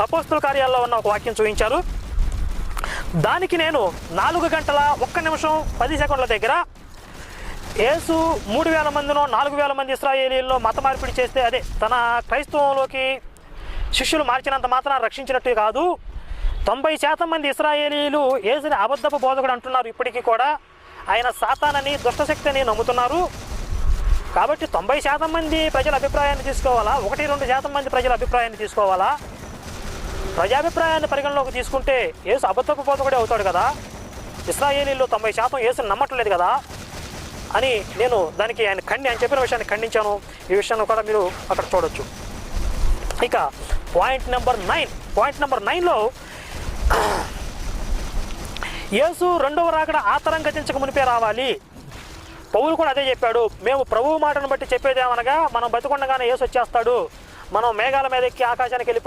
అపోస్తుల కార్యాల్లో ఉన్న ఒక వాక్యం చూపించారు. దానికి నేను 4 గంటల 1 నిమిషం 10 సెకండ్ల దగ్గర యేసు 3000 మందినో 4000 మంది ఇశ్రాయేలీల్లో మత మార్పిడి చేస్తే, అదే తన క్రైస్తవంలోకి శిష్యులు మార్చినంత మాత్రం రక్షించినట్టు కాదు. 90% మంది ఇశ్రాయేలీలు యేసుని అబద్ధపు బోధకుడు అంటున్నారు. ఇప్పటికీ కూడా ఆయన సాతానని, దుష్టశక్తిని నమ్ముతున్నారు. కాబట్టి 90% మంది ప్రజల అభిప్రాయాన్ని తీసుకోవాలా, 1-2% మంది ప్రజల అభిప్రాయాన్ని తీసుకోవాలా? ప్రజాభిప్రాయాన్ని పరిగణలోకి తీసుకుంటే యేసు అబద్ధపు బోధకుడే అవుతాడు కదా. ఇశ్రాయేలీల్లో 90% యేసుని నమ్మట్లేదు కదా అని నేను దానికి ఆయన చెప్పిన విషయాన్ని ఖండించాను. ఈ విషయాన్ని కూడా మీరు అక్కడ చూడొచ్చు. ఇక పాయింట్ నెంబర్ 9లో యేసు రెండవ రాకడ ఆతరం గతించక మునిపే రావాలి. పౌలు కూడా అదే చెప్పాడు. మేము ప్రభువు మాటను బట్టి చెప్పేదేమనగా, మనం బతికొండగానే యేసు వచ్చేస్తాడు, మనం మేఘాల మీద ఎక్కి ఆకాశానికి వెళ్ళిపో